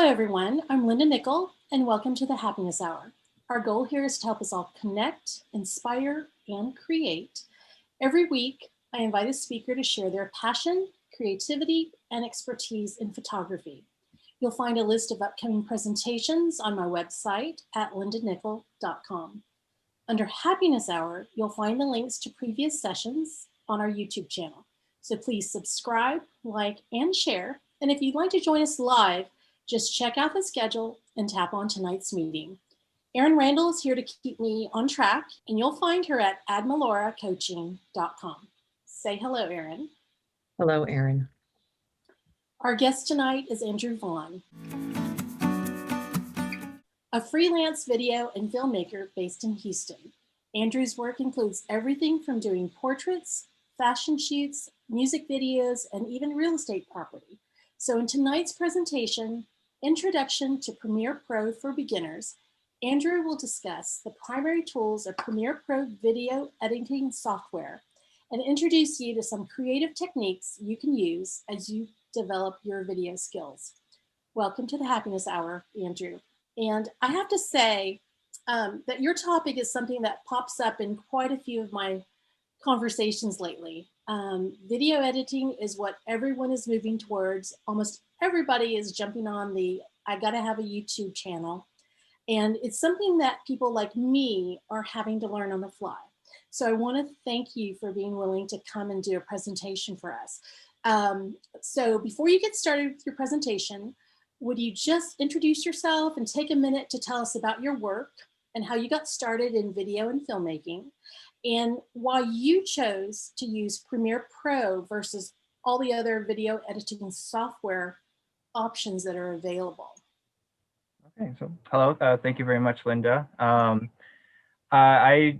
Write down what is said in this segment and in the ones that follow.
Hello, everyone. I'm Linda Nickell, and welcome to the Happiness Hour. Our goal here is to help us all connect, inspire, and create. Every week, I invite a speaker to share their passion, creativity, and expertise in photography. You'll find a list of upcoming presentations on my website at lindanickell.com. Under Happiness Hour, you'll find the links to previous sessions on our YouTube channel. So please subscribe, like, and share. And if you'd like to join us live, just check out the schedule and tap on tonight's meeting. Erin Randall is here to keep me on track, and you'll find her at admaloracoaching.com. Say hello, Erin. Hello, Erin. Our guest tonight is Andrew Vaughan, a freelance video and filmmaker based in Houston. Andrew's work includes everything from doing portraits, fashion shoots, music videos, and even real estate property. So in tonight's presentation, Introduction to Premiere Pro for Beginners, Andrew will discuss the primary tools of Premiere Pro video editing software and introduce you to some creative techniques you can use as you develop your video skills. Welcome to the Happiness Hour, Andrew. And I have to say that your topic is something that pops up in quite a few of my conversations lately. Video editing is what everyone is moving towards. Almost everybody is jumping on the I gotta have a YouTube channel. And it's something that people like me are having to learn on the fly. So I want to thank you for being willing to come and do a presentation for us. So before you get started with your presentation, would you just introduce yourself and take a minute to tell us about your work and how you got started in video and filmmaking, and why you chose to use Premiere Pro versus all the other video editing software options that are available. Okay, so hello, thank you very much, Linda. I've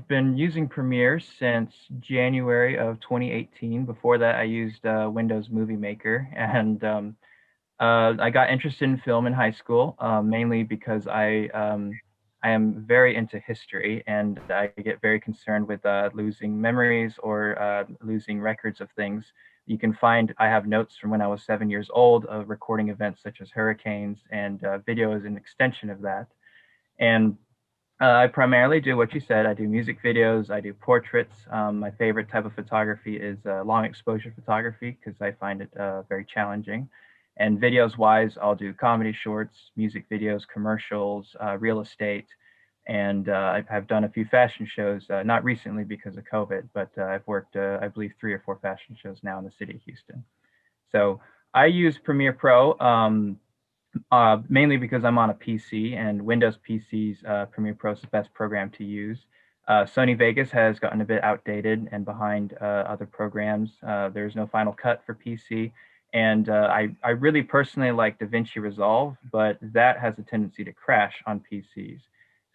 been using Premiere since January of 2018. Before that, I used Windows Movie Maker, and I got interested in film in high school, mainly because I am very into history, and I get very concerned with losing memories or losing records of things. You can find, I have notes from when I was 7 years old of recording events such as hurricanes, and video is an extension of that. And I primarily do what you said. I do music videos, I do portraits. My favorite type of photography is long exposure photography because I find it very challenging. And videos wise, I'll do comedy shorts, music videos, commercials, real estate. And I've done a few fashion shows, not recently because of COVID, but I've worked, I believe, 3 or 4 fashion shows now in the city of Houston. So I use Premiere Pro mainly because I'm on a PC, and Windows PCs, Premiere Pro is the best program to use. Sony Vegas has gotten a bit outdated and behind other programs. There's no Final Cut for PC. And I really personally like DaVinci Resolve, but that has a tendency to crash on PCs.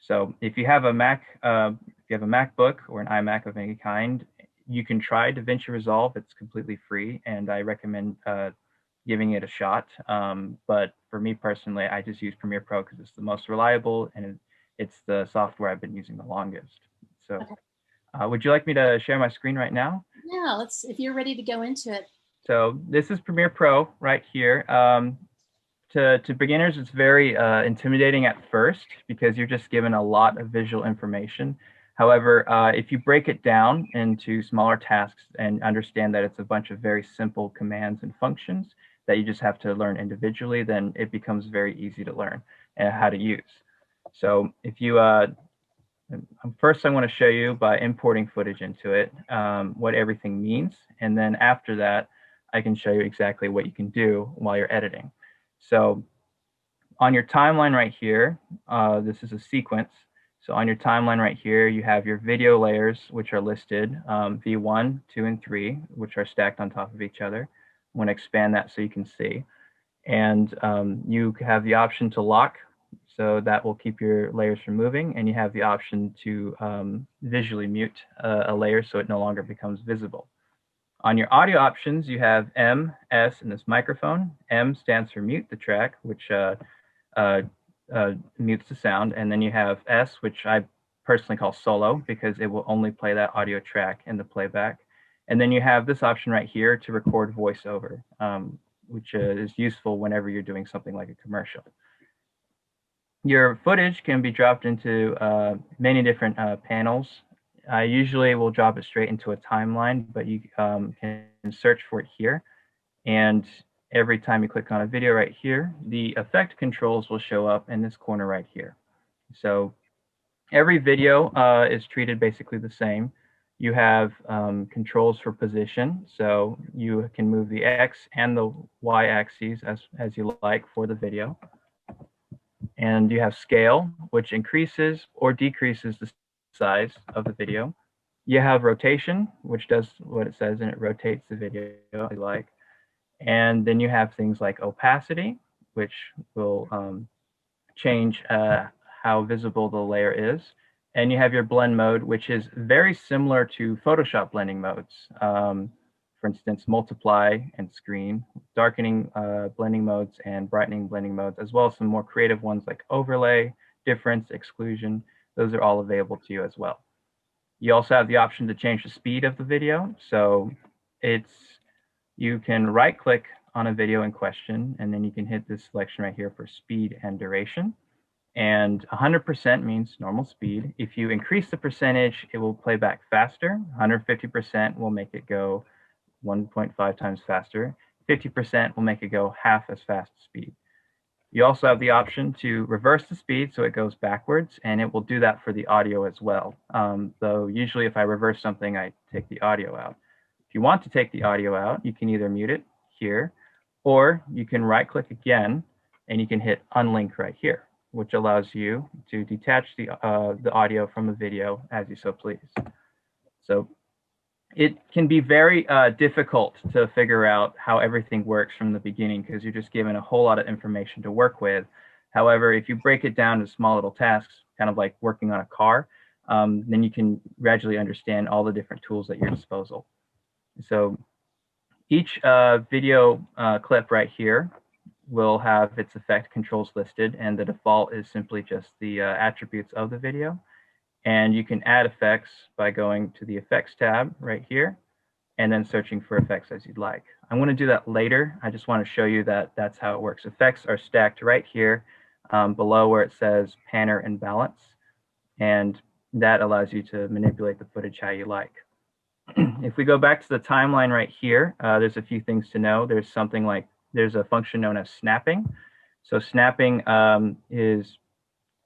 So if you have a Mac, if you have a MacBook or an iMac of any kind, you can try DaVinci Resolve. It's completely free, and I recommend giving it a shot. But for me personally, I just use Premiere Pro because it's the most reliable, and it's the software I've been using the longest. So okay. Would you like me to share my screen right now? Yeah, if you're ready to go into it. So this is Premiere Pro right here. To beginners, it's very intimidating at first because you're just given a lot of visual information. However, if you break it down into smaller tasks and understand that it's a bunch of very simple commands and functions that you just have to learn individually, then it becomes very easy to learn how to use. So if you, first I want to show you by importing footage into it, what everything means. And then after that, I can show you exactly what you can do while you're editing. So on your timeline right here, this is a sequence. So on your timeline right here, you have your video layers, which are listed, V1, 2, and 3, which are stacked on top of each other. I'm going to expand that so you can see. And you have the option to lock, so that will keep your layers from moving. And you have the option to visually mute a layer so it no longer becomes visible. On your audio options, you have M, S, and this microphone. M stands for mute the track, which mutes the sound. And then you have S, which I personally call solo because it will only play that audio track in the playback. And then you have this option right here to record voiceover. which is useful whenever you're doing something like a commercial. Your footage can be dropped into many different panels. I usually will drop it straight into a timeline, but you can search for it here. And every time you click on a video right here, the effect controls will show up in this corner right here. So every video is treated basically the same. You have controls for position, so you can move the X and the Y axes as you like for the video. And you have scale, which increases or decreases the size of the video. You have rotation, which does what it says, and it rotates the video as you like. And then you have things like opacity, which will change how visible the layer is. And you have your blend mode, which is very similar to Photoshop blending modes. For instance, multiply and screen, darkening blending modes and brightening blending modes, as well as some more creative ones like overlay, difference, exclusion. Those are all available to you as well. You also have the option to change the speed of the video. So you can right click on a video in question, and then you can hit this selection right here for speed and duration. And 100% means normal speed. If you increase the percentage, it will play back faster. 150% will make it go 1.5 times faster. 50% will make it go half as fast speed. You also have the option to reverse the speed so it goes backwards, and it will do that for the audio as well. Though usually if I reverse something, I take the audio out. If you want to take the audio out, you can either mute it here, or you can right click again, and you can hit Unlink right here, which allows you to detach the audio from the video as you so please. So it can be very difficult to figure out how everything works from the beginning because you're just given a whole lot of information to work with. However, if you break it down to small little tasks, kind of like working on a car, then you can gradually understand all the different tools at your disposal. So each video clip right here will have its effect controls listed, and the default is simply just the attributes of the video. And you can add effects by going to the effects tab right here and then searching for effects as you'd like. I'm going to do that later. I just want to show you that that's how it works. Effects are stacked right here below where it says panner and balance, and that allows you to manipulate the footage how you like. If we go back to the timeline right here, there's a few things to know. There's a function known as snapping. So snapping is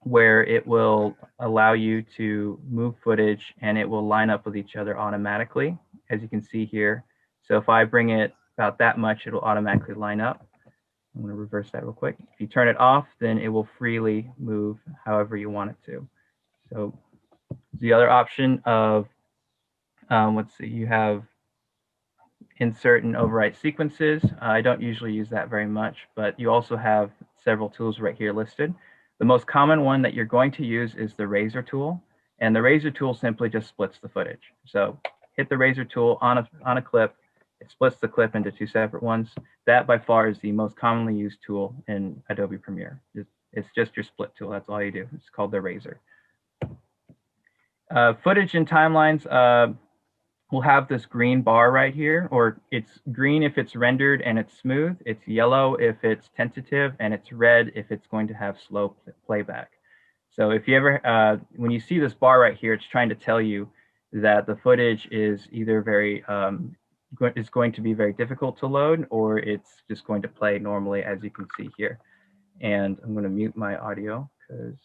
where it will allow you to move footage and it will line up with each other automatically, as you can see here. So if I bring it about that much, it'll automatically line up. I'm going to reverse that real quick. If you turn it off, then it will freely move however you want it to. So the other option of, let's see, you have insert and overwrite sequences. I don't usually use that very much, but you also have several tools right here listed. The most common one that you're going to use is the razor tool, and the razor tool simply just splits the footage. So hit the razor tool on a clip, it splits the clip into two separate ones. That by far is the most commonly used tool in Adobe Premiere. It's just your split tool, that's all you do. It's called the razor. Footage and timelines will have this green bar right here, or it's green if it's rendered and it's smooth, it's yellow if it's tentative, and it's red if it's going to have slow playback. So if you ever, when you see this bar right here, it's trying to tell you that the footage is either is going to be very difficult to load, or it's just going to play normally, as you can see here. And I'm going to mute my audio because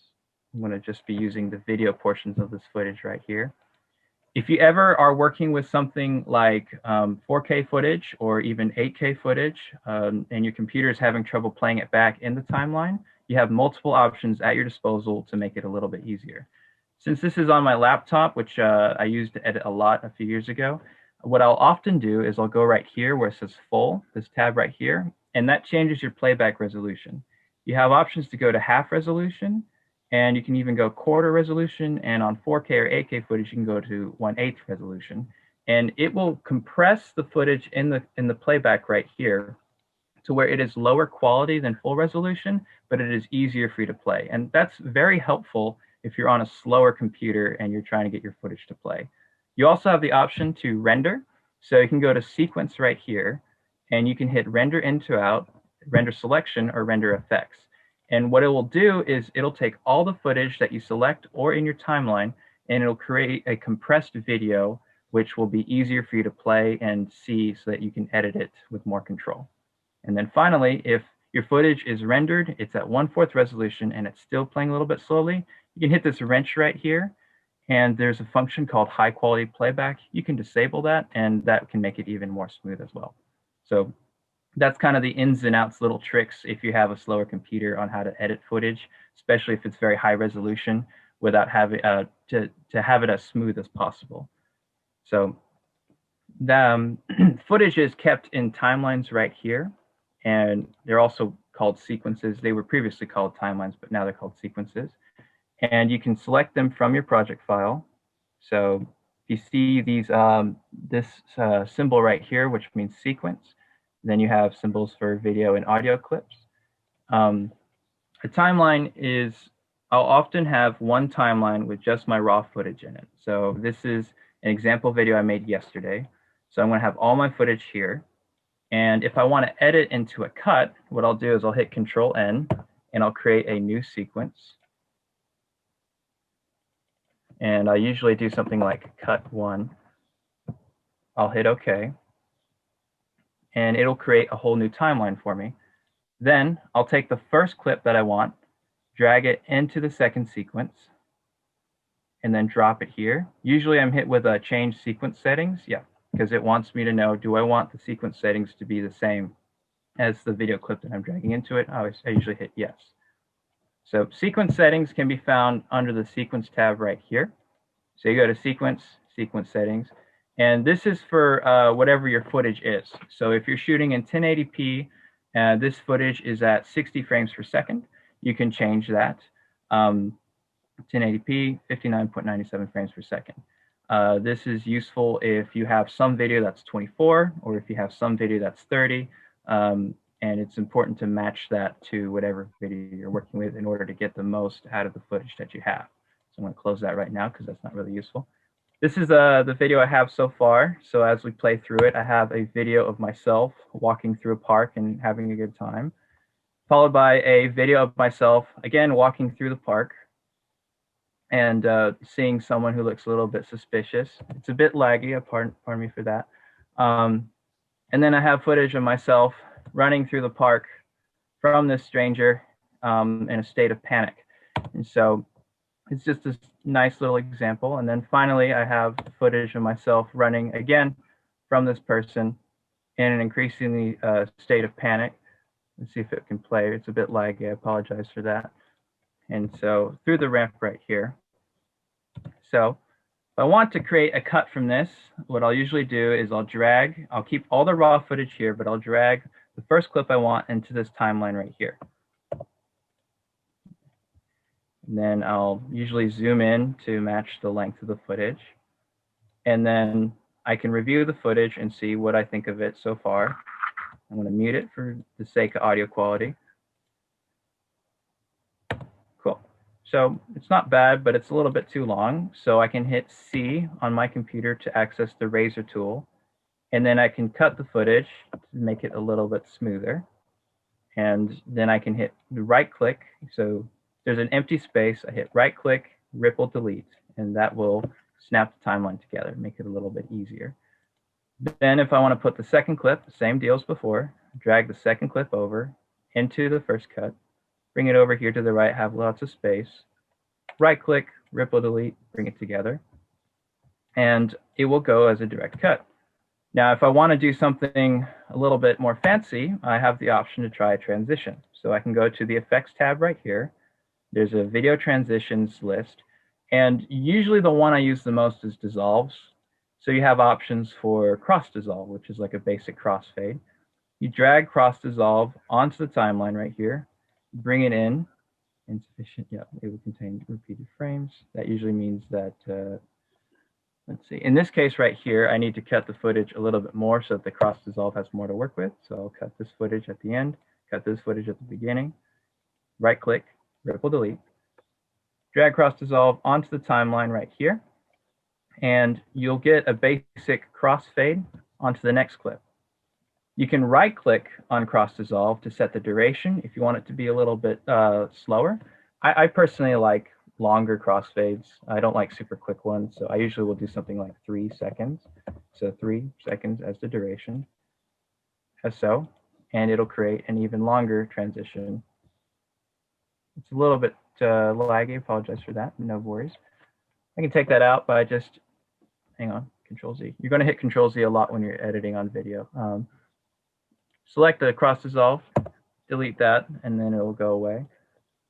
I'm going to just be using the video portions of this footage right here. If you ever are working with something like 4K footage or even 8K footage, and your computer is having trouble playing it back in the timeline, you have multiple options at your disposal to make it a little bit easier. Since this is on my laptop, which I used to edit a lot a few years ago, what I'll often do is I'll go right here where it says full, this tab right here, and that changes your playback resolution. You have options to go to half resolution, and you can even go quarter resolution, and on 4K or 8K footage, you can go to 1/8 resolution. And it will compress the footage in the playback right here to where it is lower quality than full resolution, but it is easier for you to play. And that's very helpful if you're on a slower computer and you're trying to get your footage to play. You also have the option to render. So you can go to sequence right here, and you can hit render into out, render selection, or render effects. And what it will do is it'll take all the footage that you select or in your timeline, and it'll create a compressed video, which will be easier for you to play and see so that you can edit it with more control. And then finally, if your footage is rendered, it's at 1/4 resolution, and it's still playing a little bit slowly, you can hit this wrench right here, and there's a function called high quality playback. You can disable that, and that can make it even more smooth as well. So that's kind of the ins and outs little tricks if you have a slower computer on how to edit footage, especially if it's very high resolution, without having to have it as smooth as possible. So the footage is kept in timelines right here, and they're also called sequences. They were previously called timelines, but now they're called sequences. And you can select them from your project file. So if you see these, this symbol right here, which means sequence, then you have symbols for video and audio clips. A timeline is, I'll often have one timeline with just my raw footage in it. So this is an example video I made yesterday. So I'm going to have all my footage here. And if I want to edit into a cut, what I'll do is I'll hit Control N, and I'll create a new sequence. And I usually do something like cut 1. I'll hit OK. And it'll create a whole new timeline for me. Then I'll take the first clip that I want, drag it into the second sequence, and then drop it here. Usually I'm hit with a change sequence settings, because it wants me to know, do I want the sequence settings to be the same as the video clip that I'm dragging into it? I usually hit yes. So sequence settings can be found under the sequence tab right here. So you go to sequence, sequence settings, and this is for whatever your footage is. So if you're shooting in 1080p, this footage is at 60 frames per second. You can change that. 1080p, 59.97 frames per second. This is useful if you have some video that's 24, or if you have some video that's 30, and it's important to match that to whatever video you're working with in order to get the most out of the footage that you have. So I'm going to close that right now because that's not really useful. This is the video I have so far. So as we play through it, I have a video of myself walking through a park and having a good time, followed by a video of myself, again, walking through the park and seeing someone who looks a little bit suspicious. It's a bit laggy, pardon me for that. And then I have footage of myself running through the park from this stranger in a state of panic. And so it's just a nice little example. And then finally, I have footage of myself running again from this person in an increasingly state of panic. Let's see if it can play. It's a bit laggy. I apologize for that. And so through the ramp right here. So if I want to create a cut from this, what I'll usually do is I'll keep all the raw footage here, but I'll drag the first clip I want into this timeline right here. And then I'll usually zoom in to match the length of the footage. And then I can review the footage and see what I think of it so far. I'm going to mute it for the sake of audio quality. Cool. So it's not bad, but it's a little bit too long. So I can hit C on my computer to access the razor tool. And then I can cut the footage to make it a little bit smoother. And then I can hit right click. So there's an empty space. I hit right click, ripple delete, and that will snap the timeline together, make it a little bit easier. Then if I want to put the second clip, same deal as before, drag the second clip over into the first cut, bring it over here to the right, have lots of space, right click, ripple delete, bring it together, and it will go as a direct cut. Now, if I want to do something a little bit more fancy, I have the option to try a transition. So I can go to the effects tab right here. There's a video transitions list, and usually the one I use the most is dissolves. So you have options for cross dissolve, which is like a basic crossfade. You drag cross dissolve onto the timeline right here, bring it in. Insufficient, yeah, it will contain repeated frames. That usually means that, let's see, in this case right here, I need to cut the footage a little bit more so that the cross dissolve has more to work with. So I'll cut this footage at the end, cut this footage at the beginning, right click, ripple delete, drag cross dissolve onto the timeline right here, and you'll get a basic crossfade onto the next clip. You can right click on cross dissolve to set the duration if you want it to be a little bit slower. I personally like longer crossfades. I don't like super quick ones, so I usually will do something like 3 seconds. So 3 seconds as the duration, as so, and it'll create an even longer transition. It's a little bit laggy, apologize for that, no worries. I can take that out by just, hang on, Control Z. You're gonna hit Control Z a lot when you're editing on video. Select the cross dissolve, delete that, and then it will go away.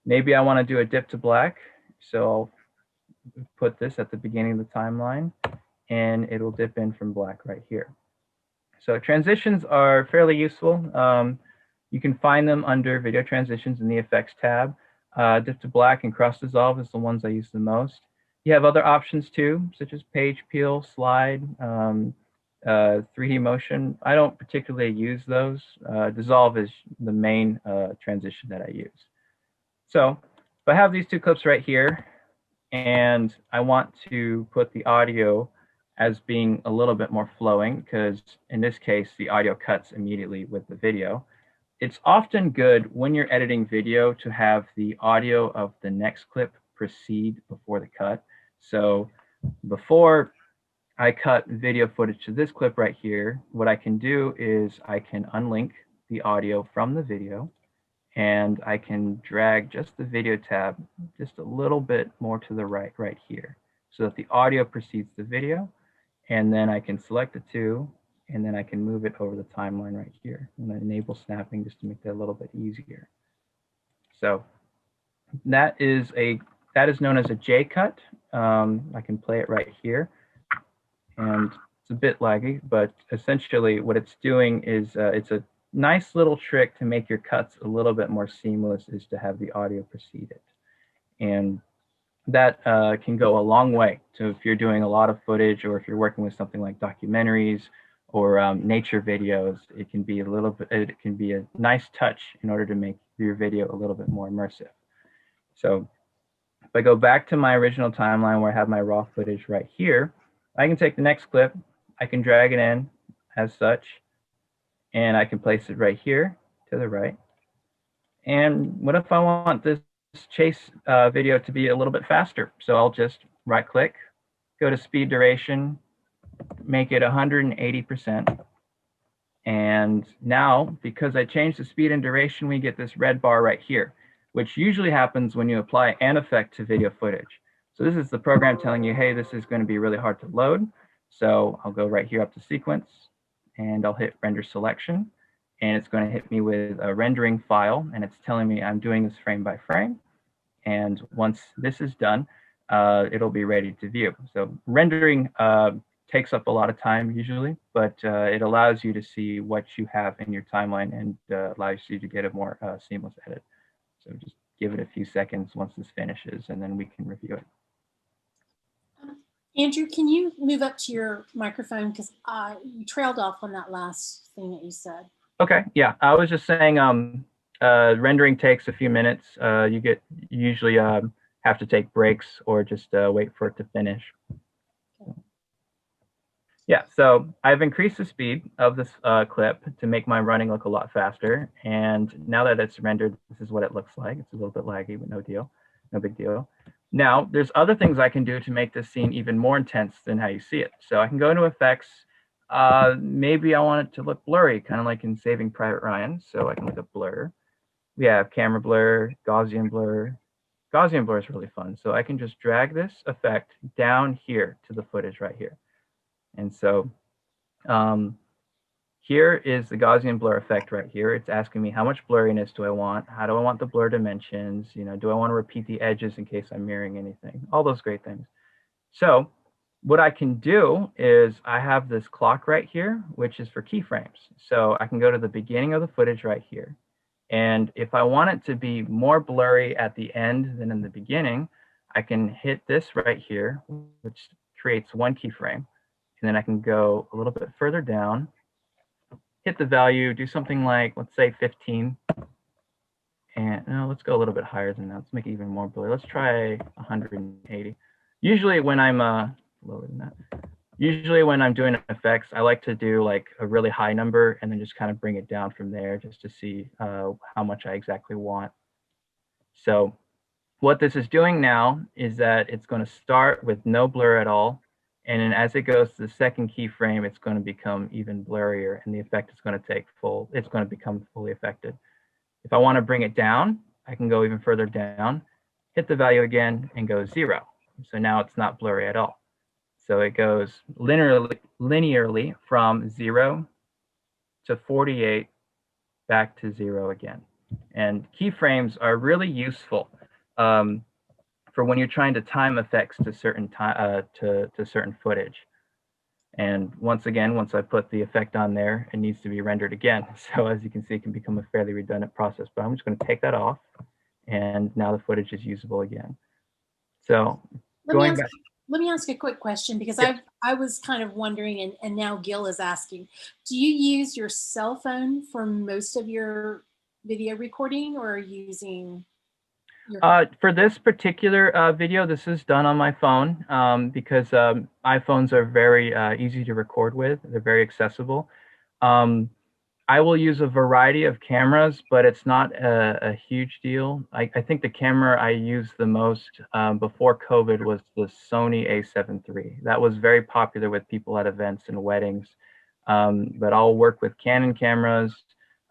Maybe I wanna do a dip to black, so I'll put this at the beginning of the timeline, and it'll dip in from black right here. So transitions are fairly useful. You can find them under video transitions in the effects tab. Dip to black and cross dissolve is the ones I use the most. You have other options too, such as page peel, slide, 3D motion. I don't particularly use those. Dissolve is the main transition that I use. So if I have these two clips right here, and I want to put the audio as being a little bit more flowing, because in this case, the audio cuts immediately with the video. It's often good when you're editing video to have the audio of the next clip proceed before the cut. So before I cut video footage to this clip right here, what I can do is I can unlink the audio from the video, and I can drag just the video tab just a little bit more to the right here, so that the audio precedes the video, and then I can select the two, and then I can move it over the timeline right here, and then enable snapping just to make that a little bit easier. So that is known as a J cut. I can play it right here, and it's a bit laggy, but essentially what it's doing is it's a nice little trick to make your cuts a little bit more seamless, is to have the audio precede it. And that can go a long way. So if you're doing a lot of footage, or if you're working with something like documentaries or nature videos, it can be a nice touch in order to make your video a little bit more immersive. So if I go back to my original timeline where I have my raw footage right here, I can take the next clip, I can drag it in as such, and I can place it right here to the right. And what if I want this chase video to be a little bit faster? So I'll just right click, go to speed duration, make it 180%. And now, because I changed the speed and duration, we get this red bar right here, which usually happens when you apply an effect to video footage. So this is the program telling you, hey, this is going to be really hard to load. So I'll go right here up to sequence, and I'll hit render selection, and it's going to hit me with a rendering file, and it's telling me I'm doing this frame by frame. And once this is done, it'll be ready to view. So rendering takes up a lot of time usually, but it allows you to see what you have in your timeline, and allows you to get a more seamless edit. So just give it a few seconds once this finishes, and then we can review it. Andrew, can you move up to your microphone, because you trailed off on that last thing that you said. Okay, yeah, I was just saying rendering takes a few minutes. You usually have to take breaks or just wait for it to finish. Yeah, so I've increased the speed of this clip to make my running look a lot faster. And now that it's rendered, this is what it looks like. It's a little bit laggy, but no big deal. Now, there's other things I can do to make this scene even more intense than how you see it. So I can go into effects. Maybe I want it to look blurry, kind of like in Saving Private Ryan. So I can look at blur. We have camera blur, Gaussian blur. Gaussian blur is really fun. So I can just drag this effect down here to the footage right here. And so here is the Gaussian blur effect right here. It's asking me how much blurriness do I want? How do I want the blur dimensions? You know, do I want to repeat the edges in case I'm mirroring anything? All those great things. So what I can do is I have this clock right here, which is for keyframes. So I can go to the beginning of the footage right here. And if I want it to be more blurry at the end than in the beginning, I can hit this right here, which creates one keyframe. And then I can go a little bit further down, hit the value, do something like, let's say 15. And no, let's go a little bit higher than that. Let's make it even more blurry. Let's try 180. Usually when I'm lower than that. Usually when I'm doing effects, I like to do like a really high number and then just kind of bring it down from there just to see how much I exactly want. So what this is doing now is that it's going to start with no blur at all. And then as it goes to the second keyframe, it's going to become even blurrier and the effect is going to it's going to become fully affected. If I want to bring it down, I can go even further down, hit the value again and go 0. So now it's not blurry at all. So it goes linearly from 0 to 48 back to 0 again. And keyframes are really useful for when you're trying to time effects to certain to certain footage. And once again, once I put the effect on there, it needs to be rendered again. So as you can see, it can become a fairly redundant process. But I'm just going to take that off, and now the footage is usable again. So going back. Let me ask a quick question, because Yeah. I was kind of wondering, and now Gil is asking, do you use your cell phone for most of your video recording, or are you using your For this particular video, this is done on my phone because iPhones are very easy to record with. They're very accessible. I will use a variety of cameras, but it's not a huge deal. I think the camera I used the most before COVID was the Sony A7 III. That was very popular with people at events and weddings. But I'll work with Canon cameras.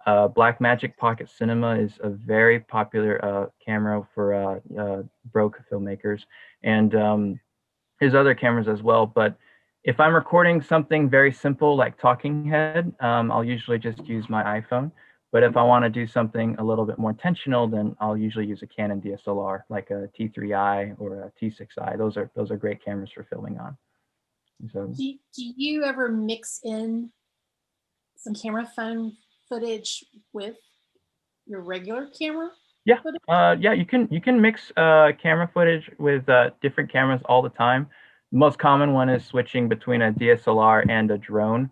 Blackmagic Pocket Cinema is a very popular camera for broke filmmakers, and there's other cameras as well. But if I'm recording something very simple like talking head, I'll usually just use my iPhone. But if I want to do something a little bit more intentional, then I'll usually use a Canon DSLR, like a T3i or a T6i. Those are great cameras for filming on. So, do you ever mix in some camera phone footage with your regular camera? yeah, yeah, you can mix camera footage with different cameras all the time. The most common one is switching between a DSLR and a drone.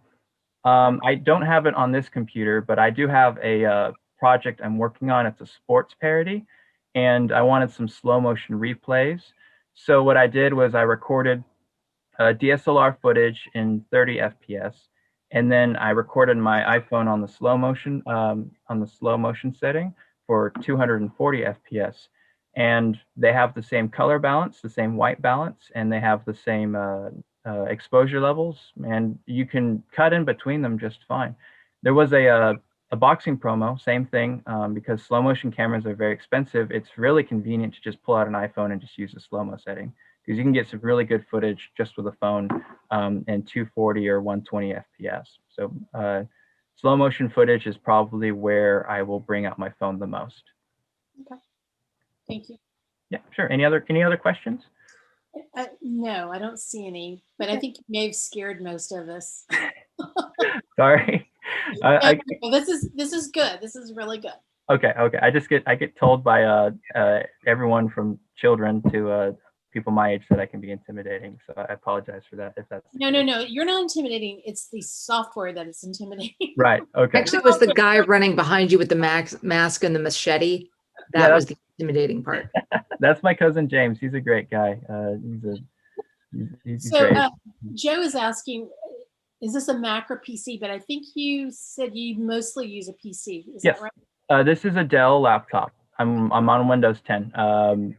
I don't have it on this computer, but I do have a project I'm working on. It's a sports parody, and I wanted some slow motion replays. So what I did was I recorded DSLR footage in 30 FPS, and then I recorded my iPhone on the slow motion setting for 240 FPS. And they have the same color balance, the same white balance, and they have the same exposure levels, and you can cut in between them just fine. There was a boxing promo, same thing, because slow motion cameras are very expensive. It's really convenient to just pull out an iPhone and just use the slow mo setting, because you can get some really good footage just with a phone in 240 or 120 FPS. So slow motion footage is probably where I will bring out my phone the most. Okay, thank you. Yeah, sure. Any other questions? No, I don't see any, but I think you may have scared most of us. Sorry. This is good. This is really good. Okay. I get told by everyone from children to people my age that I can be intimidating. So I apologize for that if that's no. You're not intimidating. It's the software that is intimidating. Right. Okay. Actually, it was the guy running behind you with the mask and the machete. That was the intimidating part. That's my cousin James. He's a great guy. He's great. Joe is asking, is this a Mac or PC? But I think you said you mostly use a PC. Is yes. that right? This is a Dell laptop. I'm on Windows 10.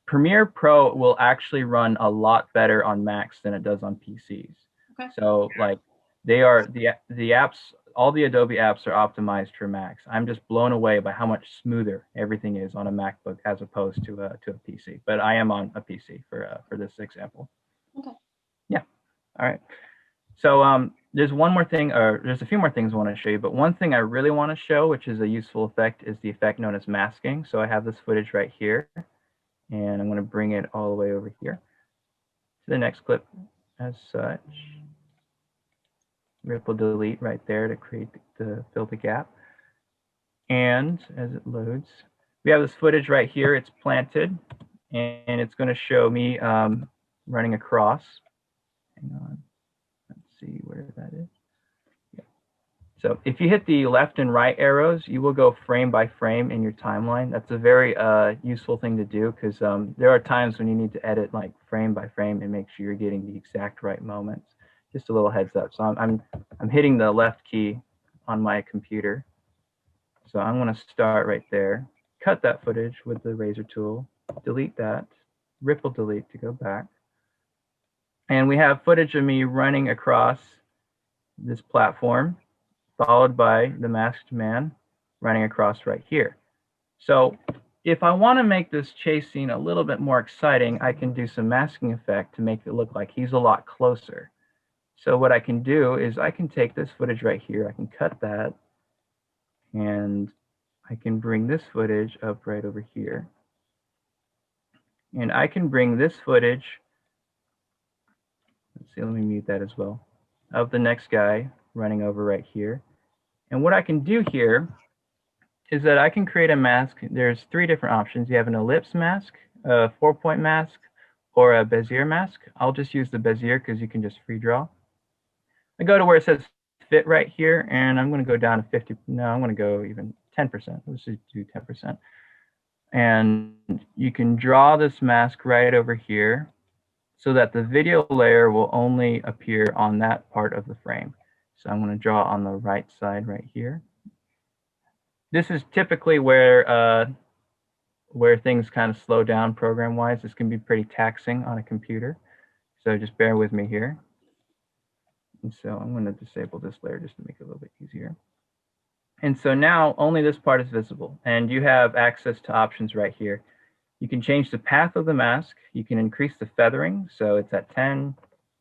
Premiere Pro will actually run a lot better on Macs than it does on PCs. Okay. So like they are the apps, all the Adobe apps are optimized for Macs. I'm just blown away by how much smoother everything is on a MacBook as opposed to a PC. But I am on a PC for this example. Okay. Yeah. All right. So there's one more thing, or there's a few more things I want to show you, but one thing I really want to show, which is a useful effect, is the effect known as masking. So I have this footage right here, and I'm going to bring it all the way over here to the next clip as such. Ripple delete right there to create to fill the gap. And as it loads, we have this footage right here. It's planted, and it's going to show me running across. Hang on. Let's see where that is. Yeah. So if you hit the left and right arrows, you will go frame by frame in your timeline. That's a very useful thing to do, because there are times when you need to edit like frame by frame and make sure you're getting the exact right moments. just a little heads up. So I'm hitting the left key on my computer. So I'm going to start right there, cut that footage with the razor tool, delete that, ripple delete to go back. And we have footage of me running across this platform, followed by the masked man running across right here. So if I want to make this chase scene a little bit more exciting, I can do some masking effect to make it look like he's a lot closer. So what I can do is I can take this footage right here, I can cut that, and I can bring this footage up right over here. And I can bring this footage, let's see, let me mute that as well, of the next guy running over right here. And what I can do here is that I can create a mask. There's 3 different options. You have an ellipse mask, a 4-point mask, or a Bezier mask. I'll just use the Bezier because you can just free draw. I go to where it says fit right here, and I'm going to go down to 50. No, I'm going to go even 10%. Let's just do 10%. And you can draw this mask right over here so that the video layer will only appear on that part of the frame. So I'm going to draw on the right side right here. This is typically where things kind of slow down program-wise. This can be pretty taxing on a computer. So just bear with me here. And so I'm going to disable this layer just to make it a little bit easier. And so now only this part is visible, and you have access to options right here. You can change the path of the mask. You can increase the feathering, so it's at 10,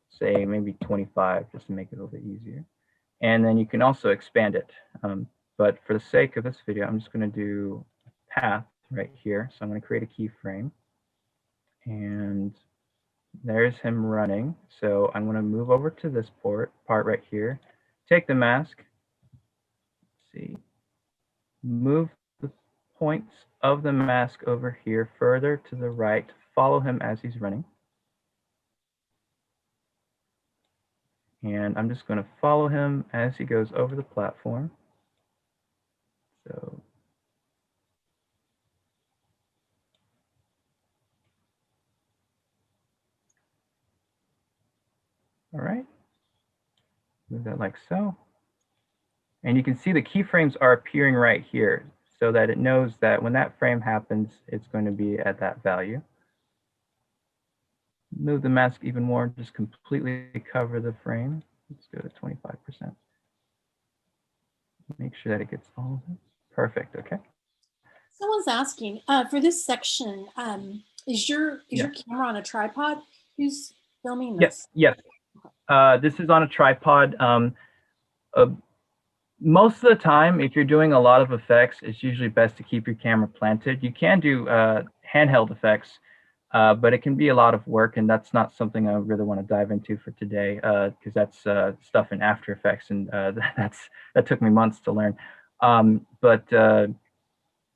say maybe 25, just to make it a little bit easier. And then you can also expand it. But for the sake of this video, I'm just going to do path right here. So I'm going to create a keyframe, and there's him running. So I'm going to move over to this part right here, take the mask, see, move the points of the mask over here further to the right, follow him as he's running. And I'm just going to follow him as he goes over the platform. So all right, move that like so. And you can see the keyframes are appearing right here so that it knows that when that frame happens, it's going to be at that value. Move the mask even more, just completely cover the frame. Let's go to 25%. Make sure that it gets all of it. Perfect, okay. Someone's asking, for this section, is your camera on a tripod? Who's filming this? Yes. This is on a tripod. Most of the time, if you're doing a lot of effects, it's usually best to keep your camera planted. You can do handheld effects, but it can be a lot of work, and that's not something I really want to dive into for today, because that's stuff in After Effects, and that took me months to learn. But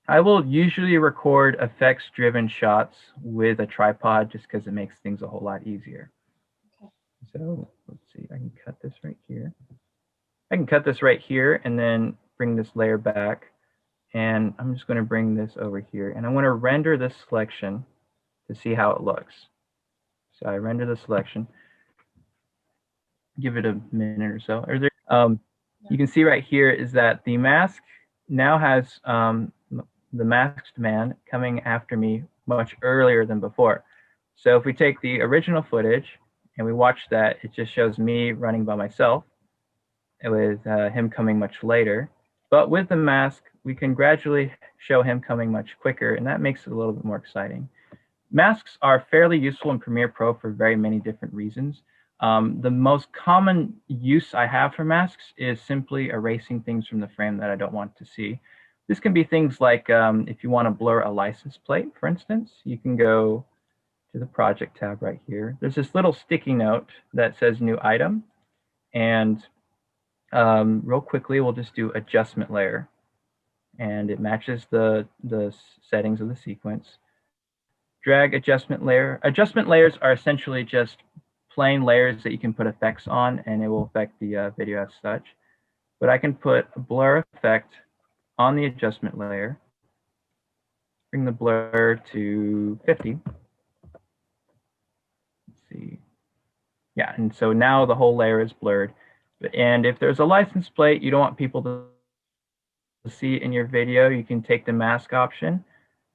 I will usually record effects-driven shots with a tripod just because it makes things a whole lot easier. Okay. So let's see, I can cut this right here. I can cut this right here and then bring this layer back. And I'm just going to bring this over here. And I want to render this selection to see how it looks. So I render the selection. Give it a minute or so. You can see right here is that the mask now has the masked man coming after me much earlier than before. So if we take the original footage and we watch that, it just shows me running by myself, with him coming much later. But with the mask, we can gradually show him coming much quicker, and that makes it a little bit more exciting. Masks are fairly useful in Premiere Pro for very many different reasons. The most common use I have for masks is simply erasing things from the frame that I don't want to see. This can be things like if you want to blur a license plate, for instance, you can go to the Project tab right here. There's this little sticky note that says New Item, and real quickly, we'll just do adjustment layer, and it matches the settings of the sequence. Drag adjustment layer. Adjustment layers are essentially just plain layers that you can put effects on, and it will affect the video as such. But I can put a blur effect on the adjustment layer, bring the blur to 50. Let's see. Yeah, and so now the whole layer is blurred. And if there's a license plate you don't want people to see it in your video, you can take the mask option.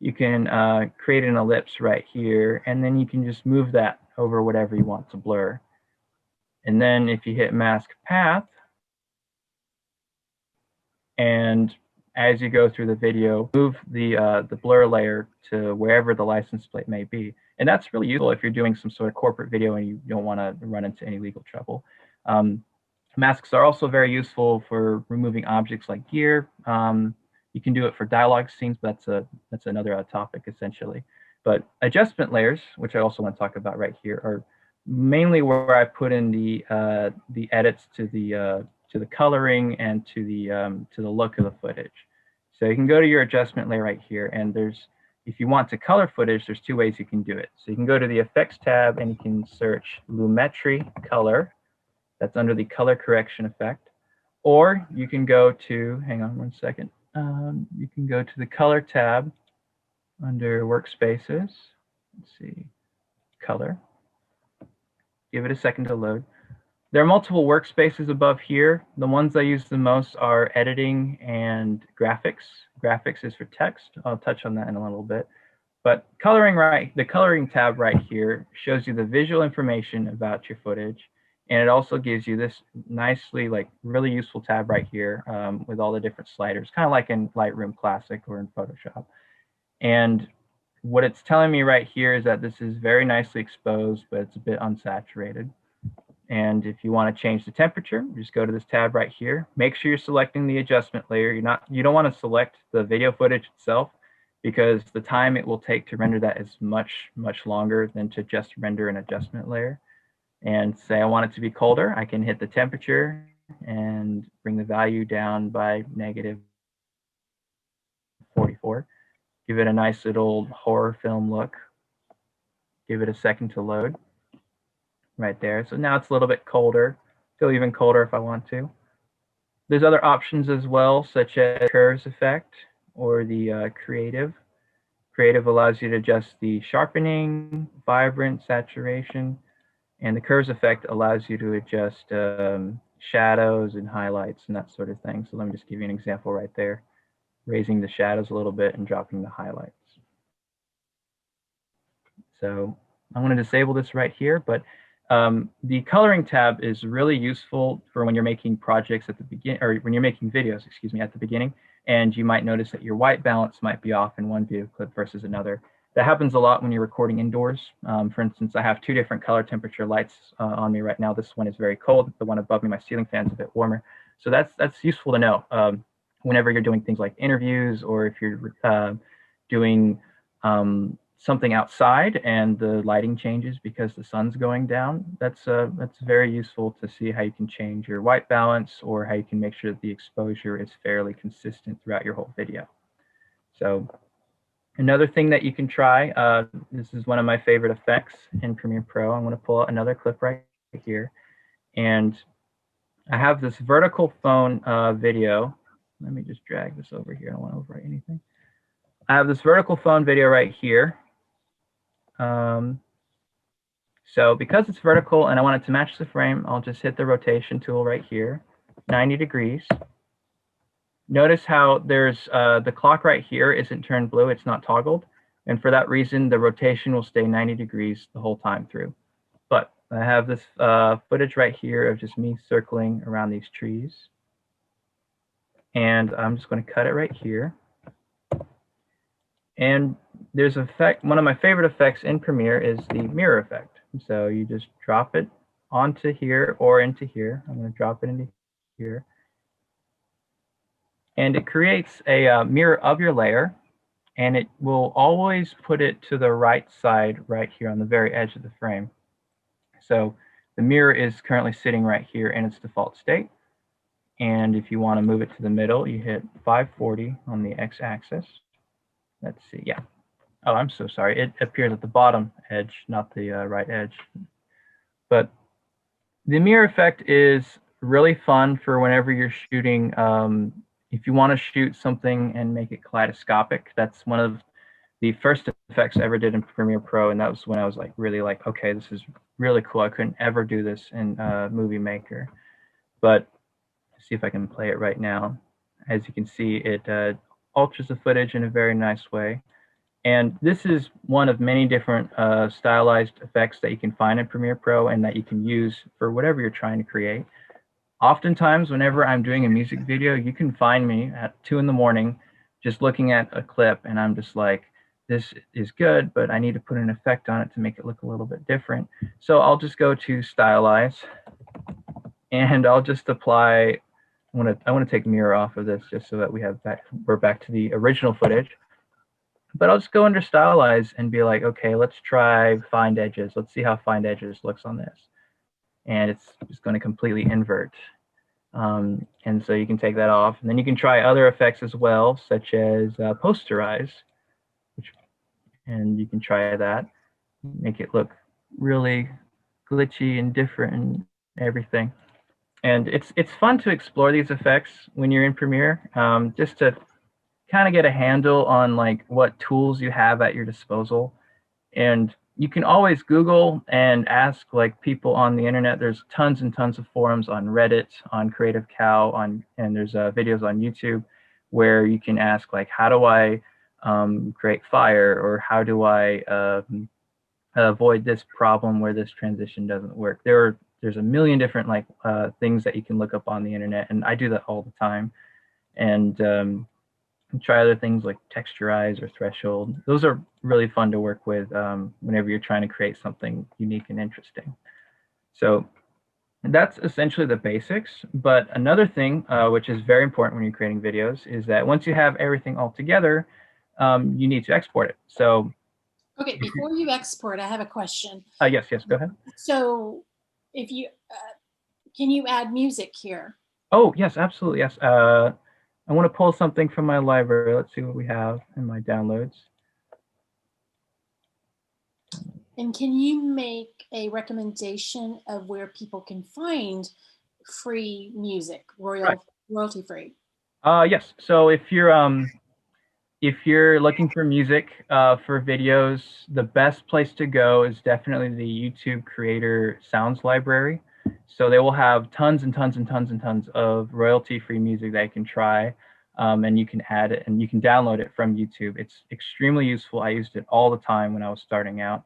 You can create an ellipse right here, and then you can just move that over whatever you want to blur. And then if you hit mask path, and as you go through the video, move the blur layer to wherever the license plate may be. And that's really useful if you're doing some sort of corporate video and you don't want to run into any legal trouble. Masks are also very useful for removing objects like gear. You can do it for dialogue scenes, but that's another topic essentially. But adjustment layers, which I also want to talk about right here, are mainly where I put in the edits to the coloring and to the look of the footage. So you can go to your adjustment layer right here, and if you want to color footage, there's two ways you can do it. So you can go to the effects tab and you can search Lumetri color. That's under the color correction effect. Or you can go to, hang on one second. You can go to the color tab under workspaces. Let's see, color. Give it a second to load. There are multiple workspaces above here. The ones I use the most are editing and graphics. Graphics is for text. I'll touch on that in a little bit. But the coloring tab right here shows you the visual information about your footage. And it also gives you this nicely, really useful tab right here with all the different sliders, kind of like in Lightroom Classic or in Photoshop. And what it's telling me right here is that this is very nicely exposed, but it's a bit unsaturated. And if you want to change the temperature, just go to this tab right here. Make sure you're selecting the adjustment layer. You don't want to select the video footage itself, because the time it will take to render that is much longer than to just render an adjustment layer. And say I want it to be colder, I can hit the temperature and bring the value down by -44. Give it a nice little horror film look. Give it a second to load. Right there. So now it's a little bit colder. Feel even colder if I want to. There's other options as well, such as curves effect or the creative. Creative allows you to adjust the sharpening, vibrance, saturation, and the curves effect allows you to adjust shadows and highlights and that sort of thing. So let me just give you an example right there. Raising the shadows a little bit and dropping the highlights. So I'm going to disable this right here, but the coloring tab is really useful for when you're making projects at the beginning, or when you're making videos, excuse me, at the beginning, and you might notice that your white balance might be off in one video clip versus another. That happens a lot when you're recording indoors. For instance, I have two different color temperature lights on me right now. This one is very cold. The one above me, my ceiling fan, is a bit warmer. So that's useful to know whenever you're doing things like interviews, or if you're doing something outside and the lighting changes because the sun's going down. That's very useful to see how you can change your white balance, or how you can make sure that the exposure is fairly consistent throughout your whole video. So another thing that you can try, this is one of my favorite effects in Premiere Pro. I'm going to pull out another clip right here. And I have this vertical phone video. Let me just drag this over here. I don't want to overwrite anything. I have this vertical phone video right here. So because it's vertical and I want it to match the frame, I'll just hit the rotation tool right here, 90 degrees. Notice how there's the clock right here isn't turned blue, it's not toggled. And for that reason, the rotation will stay 90 degrees the whole time through. But I have this footage right here of just me circling around these trees. And I'm just going to cut it right here. And there's an effect, one of my favorite effects in Premiere is the mirror effect. So you just drop it onto here or into here. I'm going to drop it into here. And it creates a mirror of your layer, and it will always put it to the right side right here on the very edge of the frame. So the mirror is currently sitting right here in its default state. And if you want to move it to the middle, you hit 540 on the x-axis. Let's see, yeah. Oh, I'm so sorry. It appears at the bottom edge, not the right edge. But the mirror effect is really fun for whenever you're shooting. If you want to shoot something and make it kaleidoscopic, that's one of the first effects I ever did in Premiere Pro, and that was when I was like really like, okay, this is really cool. I couldn't ever do this in Movie Maker, but see if I can play it right now. As you can see, it alters the footage in a very nice way. And this is one of many different stylized effects that you can find in Premiere Pro and that you can use for whatever you're trying to create. Oftentimes, whenever I'm doing a music video, you can find me at 2 in the morning just looking at a clip, and I'm just like, this is good, but I need to put an effect on it to make it look a little bit different. So I'll just go to Stylize, and I'll just apply. I want to take mirror off of this just so that we're back to the original footage. But I'll just go under Stylize and be like, okay, let's try Find Edges. Let's see how Find Edges looks on this. And it's just going to completely invert. And so you can take that off. And then you can try other effects as well, such as Posterize. And you can try that. Make it look really glitchy and different and everything. And it's fun to explore these effects when you're in Premiere, just to kind of get a handle on like what tools you have at your disposal. And you can always Google and ask like people on the internet. There's tons and tons of forums on Reddit, on Creative Cow, and there's videos on YouTube where you can ask like, how do I create fire, or how do I avoid this problem where this transition doesn't work. There's a million different like things that you can look up on the internet, and I do that all the time. And try other things like texturize or threshold. Those are really fun to work with whenever you're trying to create something unique and interesting. So that's essentially the basics. But another thing which is very important when you're creating videos is that once you have everything all together, you need to export it. So okay, before you export, I have a question. Yes, go ahead. So if you can you add music here? Oh yes, absolutely, yes. I want to pull something from my library. Let's see what we have in my downloads. And can you make a recommendation of where people can find free music, royalty free? Yes. So if you're looking for music for videos, the best place to go is definitely the YouTube Creator Sounds Library. So they will have tons and tons and tons and tons of royalty-free music that you can try, and you can add it and you can download it from YouTube. It's extremely useful. I used it all the time when I was starting out.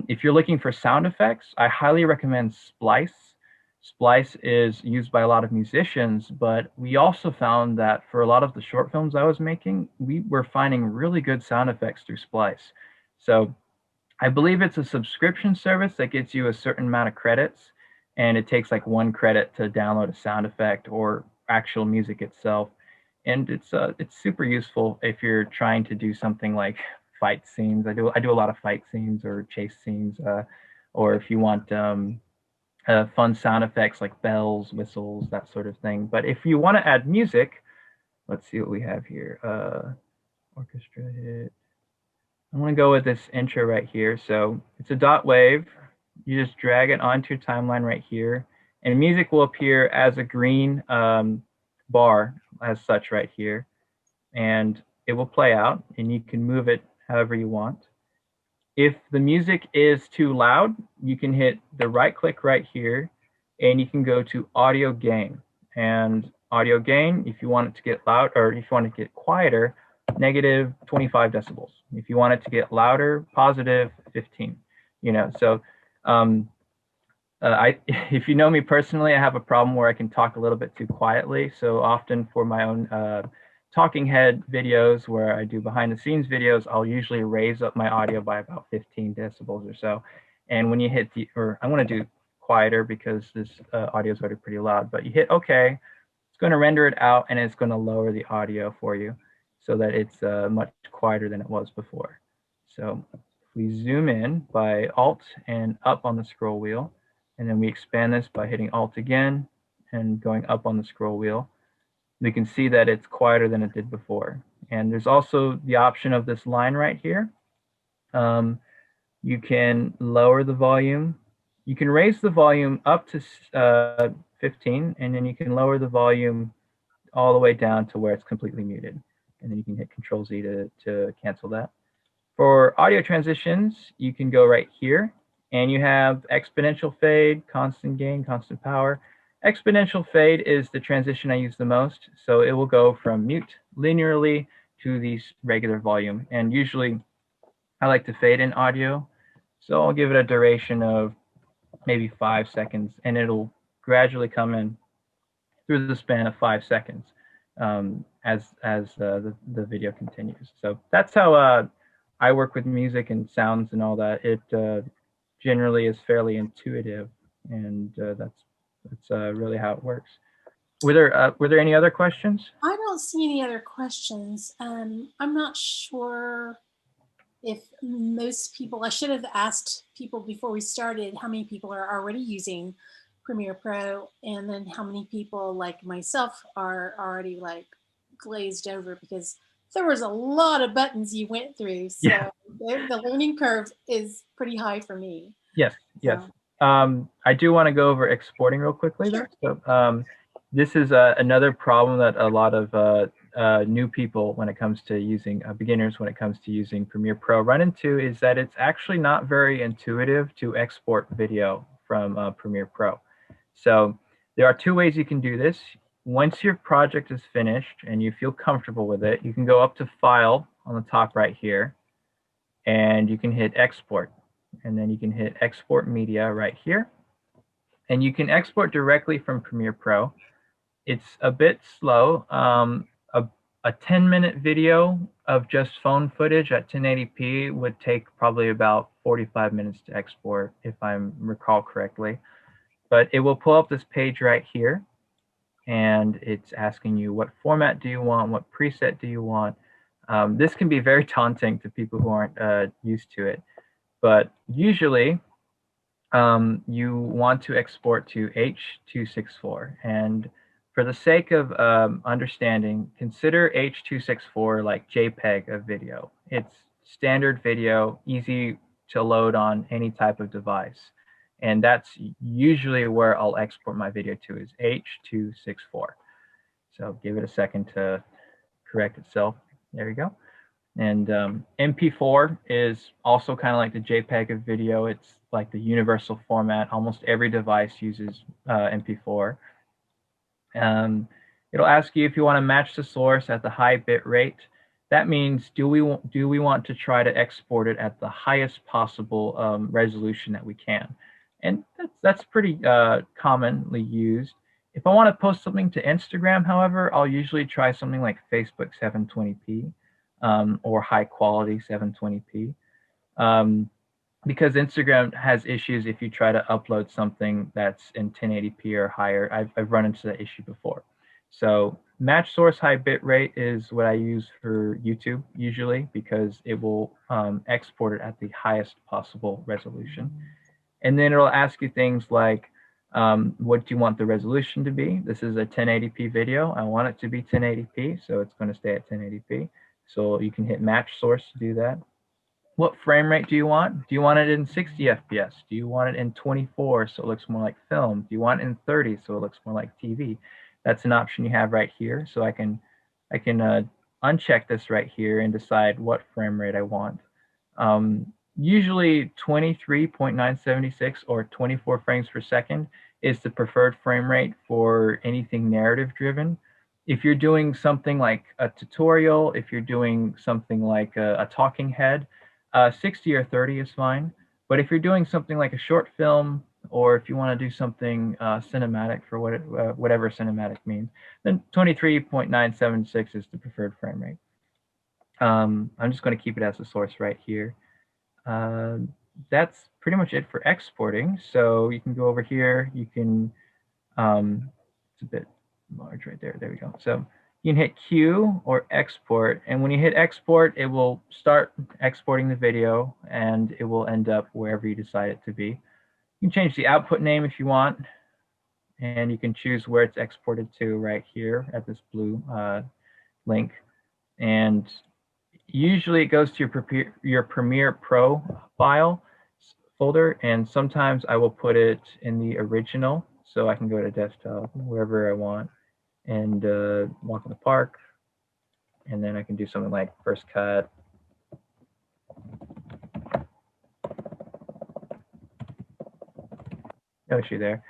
If you're looking for sound effects, I highly recommend Splice. Splice is used by a lot of musicians, but we also found that for a lot of the short films I was making, we were finding really good sound effects through Splice. So I believe it's a subscription service that gets you a certain amount of credits, and it takes like 1 credit to download a sound effect or actual music itself. And it's super useful if you're trying to do something like fight scenes. I do a lot of fight scenes or chase scenes, or if you want fun sound effects like bells, whistles, that sort of thing. But if you want to add music, let's see what we have here. Orchestra hit. I want to go with this intro right here. So it's a dot wave. You just drag it onto your timeline right here, and music will appear as a green bar as such right here, and it will play out, and you can move it however you want. If the music is too loud, you can hit the right click right here, and you can go to audio gain. And audio gain, if you want it to get loud, or if you want it to get quieter, negative 25 decibels. If you want it to get louder, positive 15. So if you know me personally, I have a problem where I can talk a little bit too quietly. So often for my own talking head videos where I do behind the scenes videos, I'll usually raise up my audio by about 15 decibels or so. And when you hit I want to do quieter because this audio is already pretty loud, but you hit OK, it's going to render it out, and it's going to lower the audio for you so that it's much quieter than it was before. So if we zoom in by Alt and up on the scroll wheel, and then we expand this by hitting Alt again and going up on the scroll wheel, we can see that it's quieter than it did before. And there's also the option of this line right here. You can lower the volume. You can raise the volume up to 15, and then you can lower the volume all the way down to where it's completely muted. And then you can hit Control Z to cancel that. For audio transitions, you can go right here, and you have exponential fade, constant gain, constant power. Exponential fade is the transition I use the most, so it will go from mute linearly to the regular volume. And usually I like to fade in audio, so I'll give it a duration of maybe 5 seconds, and it'll gradually come in through the span of 5 seconds as the video continues. So that's how I work with music and sounds and all that. It generally is fairly intuitive, and that's really how it works. Were there any other questions? I don't see any other questions. I'm not sure if most people, I should have asked people before we started how many people are already using Premiere Pro, and then how many people like myself are already like glazed over, because there was a lot of buttons you went through. So Yeah. the learning curve is pretty high for me. Yes, yes. So. I do want to go over exporting real quickly. Sure. Though. So this is another problem that a lot of new people, when it comes to using beginners, when it comes to using Premiere Pro, run into, is that it's actually not very intuitive to export video from Premiere Pro. So there are two ways you can do this. Once your project is finished and you feel comfortable with it, you can go up to File on the top right here, and you can hit Export. And then you can hit Export Media right here. And you can export directly from Premiere Pro. It's a bit slow. A 10-minute video of just phone footage at 1080p would take probably about 45 minutes to export, if I recall correctly. But it will pull up this page right here, and it's asking you what format do you want, what preset do you want. This can be very daunting to people who aren't used to it. But usually you want to export to H.264. And for the sake of understanding, consider H.264 like JPEG of video. It's standard video, easy to load on any type of device. And that's usually where I'll export my video to, is H.264. So give it a second to correct itself. There you go. And MP4 is also kind of like the JPEG of video. It's like the universal format. Almost every device uses MP4. It'll ask you if you want to match the source at the high bit rate. That means, do we want to try to export it at the highest possible resolution that we can? And that's pretty commonly used. If I want to post something to Instagram, however, I'll usually try something like Facebook 720p. Or high quality 720p, because Instagram has issues if you try to upload something that's in 1080p or higher. I've run into that issue before. So match source high bit rate is what I use for YouTube usually, because it will export it at the highest possible resolution. And then it'll ask you things like, what do you want the resolution to be? This is a 1080p video. I want it to be 1080p, so it's going to stay at 1080p. So you can hit match source to do that. What frame rate do you want? Do you want it in 60 FPS? Do you want it in 24 so it looks more like film? Do you want it in 30 so it looks more like TV? That's an option you have right here. So I can uncheck this right here and decide what frame rate I want. Usually 23.976 or 24 frames per second is the preferred frame rate for anything narrative driven. If you're doing something like a tutorial, if you're doing something like a talking head, 60 or 30 is fine. But if you're doing something like a short film, or if you want to do something cinematic, for whatever cinematic means, then 23.976 is the preferred frame rate. I'm just going to keep it as a source right here. That's pretty much it for exporting. So you can go over here. You can, it's a bit large right there. There we go. So you can hit Q or export, and when you hit export, it will start exporting the video, and it will end up wherever you decide it to be. You can change the output name if you want, and you can choose where it's exported to right here at this blue link. And usually it goes to your Premiere Pro file folder, and sometimes I will put it in the original, so I can go to desktop wherever I want and walk in the park, and then I can do something like first cut, No issue there.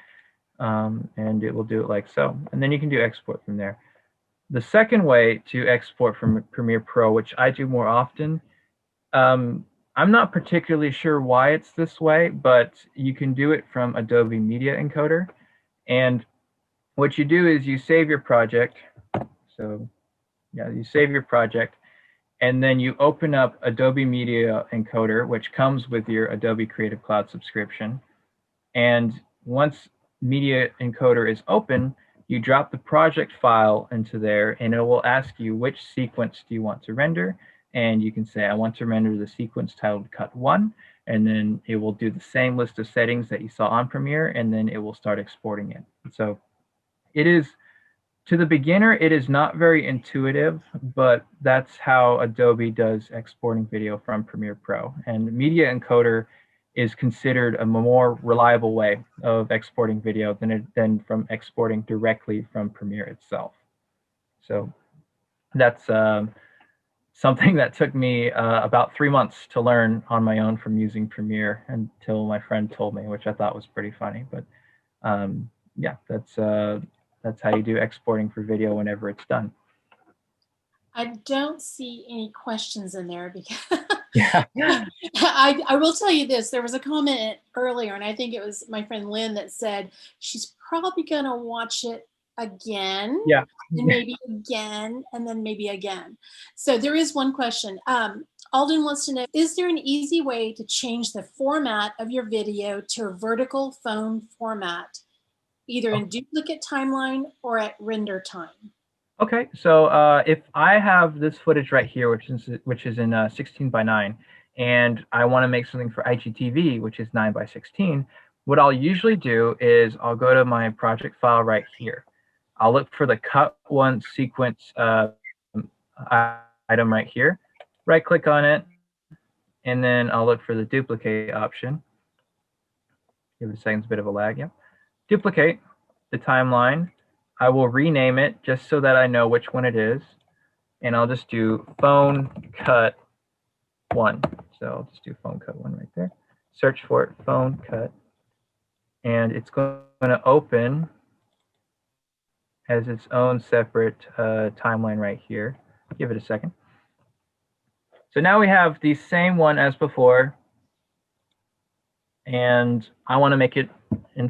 And it will do it like so. And then you can do export from there. The second way to export from Premiere Pro, which I do more often, I'm not particularly sure why it's this way, but you can do it from Adobe Media Encoder. And what you do is you save your project. So yeah, you save your project, and then you open up Adobe Media Encoder, which comes with your Adobe Creative Cloud subscription. And once Media Encoder is open, you drop the project file into there, and it will ask you which sequence do you want to render. And you can say, I want to render the sequence titled Cut 1, and then it will do the same list of settings that you saw on Premiere, and then it will start exporting it. So it is, to the beginner, it is not very intuitive, but that's how Adobe does exporting video from Premiere Pro. And Media Encoder is considered a more reliable way of exporting video than from exporting directly from Premiere itself. So that's something that took me about 3 months to learn on my own from using Premiere until my friend told me, which I thought was pretty funny. But yeah, that's how you do exporting for video whenever it's done. I don't see any questions in there because Yeah. I will tell you this. There was a comment earlier, and I think it was my friend Lynn that said she's probably going to watch it again. Yeah. And maybe again, and then maybe again. So there is one question. Alden wants to know, is there an easy way to change the format of your video to a vertical phone format, either in duplicate timeline or at render time? Okay, so if I have this footage right here, which is in 16:9, and I want to make something for IGTV, which is 9:16, what I'll usually do is I'll go to my project file right here. I'll look for the Cut 1 sequence item right here, right-click on it, and then I'll look for the duplicate option. Give it a second, it's a bit of a lag, yeah. Duplicate the timeline. I will rename it just so that I know which one it is. And I'll just do phone cut 1. So I'll just do phone cut 1 right there. Search for it, phone cut. And it's going to open as its own separate timeline right here. Give it a second. So now we have the same one as before. And I want to make it I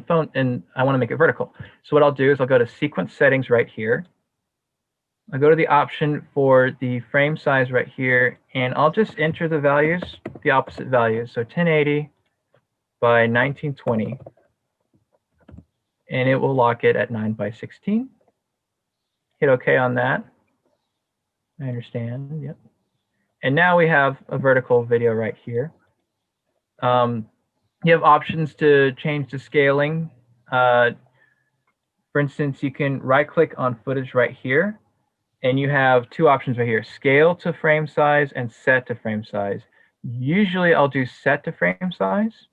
want to make it vertical. So what I'll do is I'll go to sequence settings right here. I'll go to the option for the frame size right here, and I'll just enter the values, the opposite values. So 1080 by 1920, and it will lock it at 9:16. Hit OK on that. I understand, yep. And now we have a vertical video right here. You have options to change the scaling. For instance, you can right-click on footage right here, and you have two options right here, scale to frame size and set to frame size. Usually I'll do set to frame size,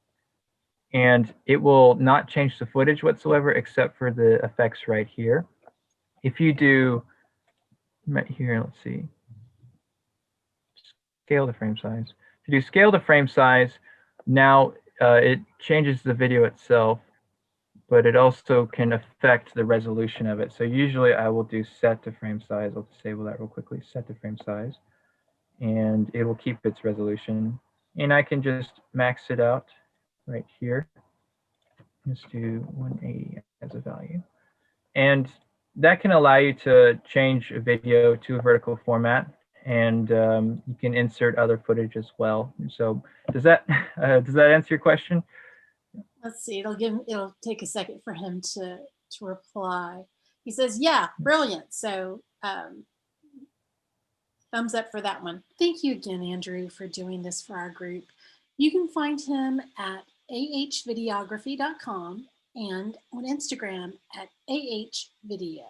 and it will not change the footage whatsoever except for the effects right here. If you do right here, let's see, scale to frame size. If you do scale to frame size, now it changes the video itself, but it also can affect the resolution of it. So usually I will do set to frame size. I'll disable that real quickly, set to frame size, and it will keep its resolution. And I can just max it out right here. Let's do 180 as a value. And that can allow you to change a video to a vertical format, and you can insert other footage as well. So does that answer your question? Let's see, it'll take a second for him to reply. He says, yeah, brilliant. So thumbs up for that one. Thank you again, Andrew, for doing this for our group. You can find him at ahvideography.com and on Instagram at ahvideo.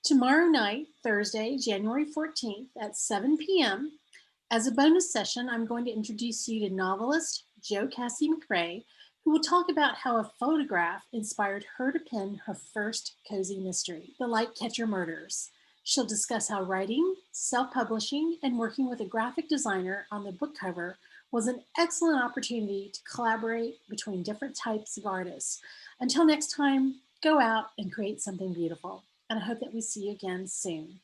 Tomorrow night, Thursday, January 14th at 7 p.m., as a bonus session, I'm going to introduce you to novelist Jo Cassie McRae, who will talk about how a photograph inspired her to pen her first cozy mystery, The Lightcatcher Murders. She'll discuss how writing, self-publishing, and working with a graphic designer on the book cover was an excellent opportunity to collaborate between different types of artists. Until next time, go out and create something beautiful. And I hope that we see you again soon.